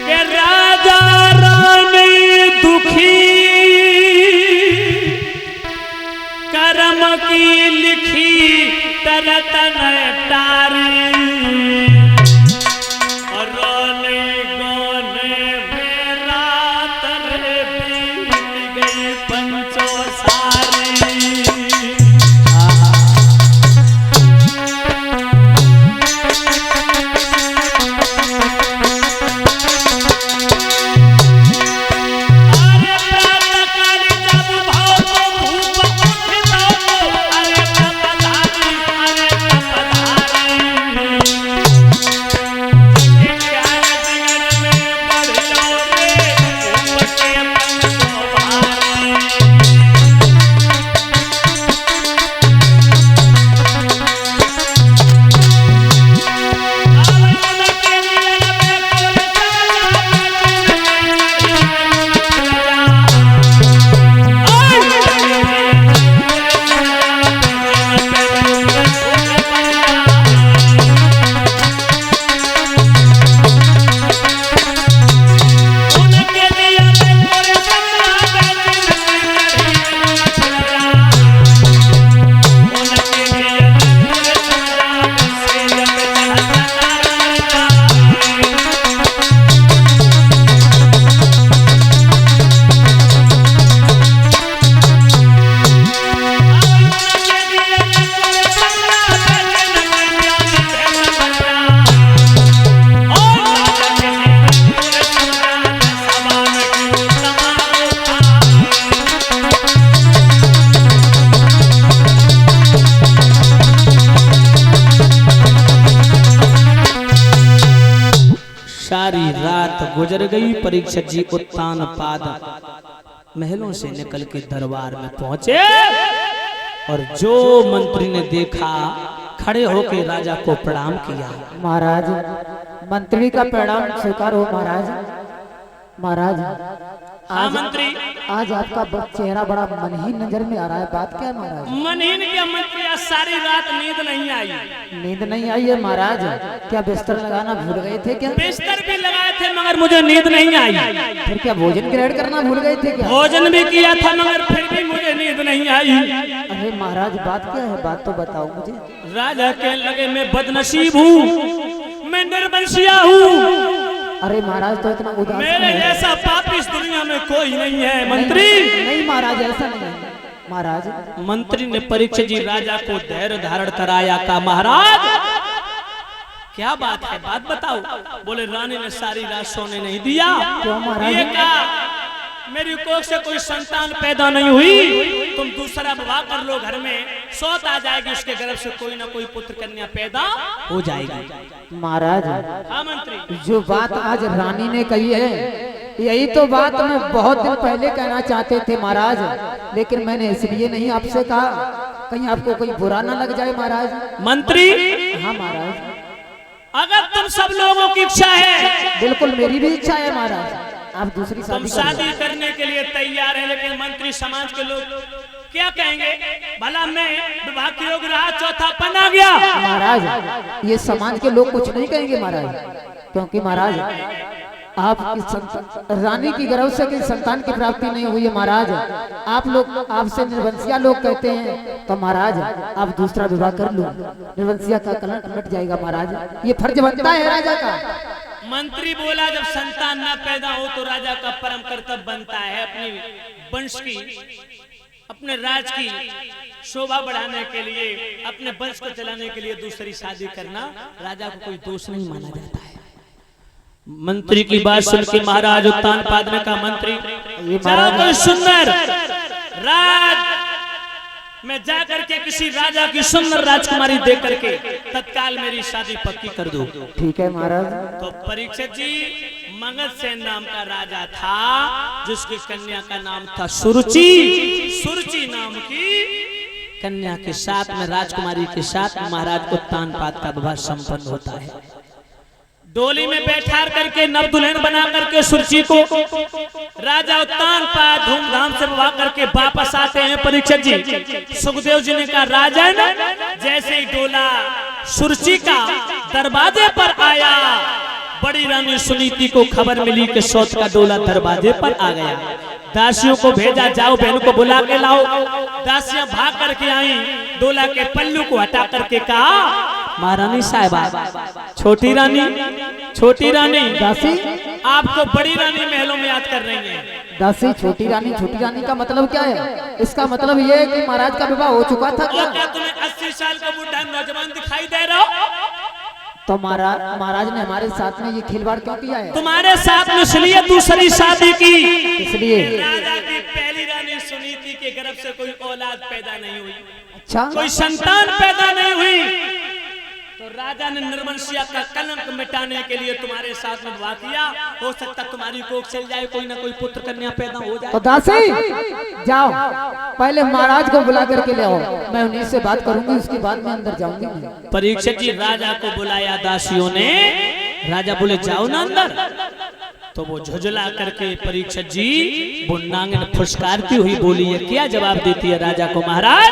के राजा रानी दुखी कर्म की लिखी तरत न टारी और रोने गोने में रात रे बीत गई पंचो सारी। सारी रात गुजर गई। परीक्षित जी उत्तान पाद महलों से निकल के दरबार में पहुंचे और जो मंत्री ने देखा खड़े होकर राजा को प्रणाम किया। महाराज, मंत्री का प्रणाम स्वीकार हो महाराज। महाराज, हाँ मंत्री, आज आपका चेहरा बड़ा मनहीन नजर में आ रहा है, बात क्या है महाराज? मनहीन क्या मंत्री, आज सारी रात नींद नहीं आई। नींद नहीं आई है महाराज? क्या बिस्तर लगाना भूल गए थे क्या? बिस्तर भी लगाए थे मगर मुझे नींद नहीं आई। फिर क्या भोजन ग्रहण करना भूल गए थे क्या? भोजन भी किया था मगर फिर भी मुझे नींद नहीं आई। अरे महाराज, बात क्या है, बात तो बताओ मुझे। राजा के लगे मैं बदनसीब हूँ, मैं निर्वंशिया हूँ। अरे महाराज, तो इतना उदास मेरे जैसा पापी इस दुनिया में कोई नहीं है मंत्री। नहीं महाराज, ऐसा नहीं है महाराज। मंत्री ने परीक्षित जी राजा को धैर्य धारण कराया। का महाराज क्या बात है, बात बताओ। बोले रानी ने सारी रात सोने नहीं दिया। क्यों महाराज? ये कहा मेरी कोख से कोई संतान पैदा नहीं हुई, तुम दूसरा विवाह कर लो, घर में सौत आ जाएगी, उसके गर्भ से कोई ना कोई पुत्र कन्या पैदा हो जाएगी। महाराज, हाँ मंत्री, जो बात आज रानी ने कही है, यही तो बात मैं बहुत दिन पहले कहना चाहते थे महाराज, लेकिन मैंने इसलिए नहीं आपसे कहा, कहीं आपको कोई बुरा ना लग जाए महाराज। मंत्री, हाँ महाराज, अगर तुम सब लोगों की इच्छा है, बिल्कुल मेरी भी इच्छा है महाराज, आप दूसरी तुम शादी करने के लिए तैयार है, लेकिन मंत्री समाज के लोग क्या कहेंगे? भला मैं विवाह के योग्य रहा, चौथा पन आ गया। महाराज, ये समाज के लोग कुछ नहीं कहेंगे महाराज, क्योंकि महाराज आपकी रानी की गर्भ से कोई संतान की प्राप्ति नहीं हुई है महाराज। आप लोग आपसे निर्वंशिया लोग कहते हैं, तो महाराज आप दूसरा विवाह कर लो, निर्वंशिया का कलंक मिट जाएगा महाराज, ये फर्ज बनता है राजा का। मंत्री बोला जब संतान ना पैदा हो तो राजा का परम कर्तव्य बनता है अपनी वंश की, अपने राज की शोभा बढ़ाने के लिए, अपने वंश को चलाने के लिए दूसरी शादी करना राजा को कोई दोष नहीं माना जाता है। मंत्री की बात सुन के महाराज उत्तान पाद ने कहा, मंत्री कोई सुंदर राज मैं जाकर के किसी राजा की सुंदर राजकुमारी देख करके तत्काल मेरी शादी पक्की कर दो। ठीक है महाराज। तो परीक्षित जी मगध सेन नाम का राजा था, जिसकी कन्या का नाम था सुरुचि। सुरुचि नाम की कन्या के साथ में, राजकुमारी के साथ महाराज उत्तान पाद का विवाह संपन्न होता है। डोली में बैठा करके नव दुल्हन बना करके सुरुचि को राजा उत्तान पाद धूमधाम से विवाह करके वापस आते हैं। परीक्षित जी, सुखदेव जी ने कहा, राजन जैसे ही डोला सुरुचि का दरवाजे पर आया, बड़ी रानी सुनीति को खबर मिली कि सौत का डोला दरवाजे पर आ गया। दासियों को भेजा, जाओ बहनों को बुला के लाओ। दासियां भाग करके आई, डोला के पल्लू को हटा करके कहा, महारानी साहिबा, छोटी रानी दासी, आपको बड़ी रानी महलों में याद कर रही है। दासी छोटी रानी का मतलब क्या है? इसका मतलब ये है कि महाराज का विवाह हो चुका था क्या? और क्या तुम्हें 80 साल का बूढ़ा नौजवान दिखाई दे रहा हो? तो महाराज ने हमारे साथ में ये खिलवाड़ क्यों किया है? तुम्हारे साथ में इसलिए दूसरी शादी की, इसलिए राजा की पहली रानी सुनीति के गर्भ से कोई औलाद पैदा नहीं हुई। अच्छा, कोई संतान पैदा नहीं हुई, तो राजा ने निर्वंशिया का कलंक मिटाने के लिए तुम्हारे साथ में विवाह किया। हो सकता तुम्हारी कोख चल जाए, कोई ना कोई पुत्र कन्या पैदा हो जाए। तो दासी जाओ, पहले महाराज को बुला करके ले आओ, मैं उन्हीं से बात करूंगी, उसके बाद में अंदर जाऊंगी। परीक्षित जी राजा को बुलाया दासियों ने। राजा बोले जाओ ना अंदर, तो वो झुझला करके परीक्षित जी वो नांगन फुसकारती हुई बोली है। क्या जवाब देती है राजा को? महाराज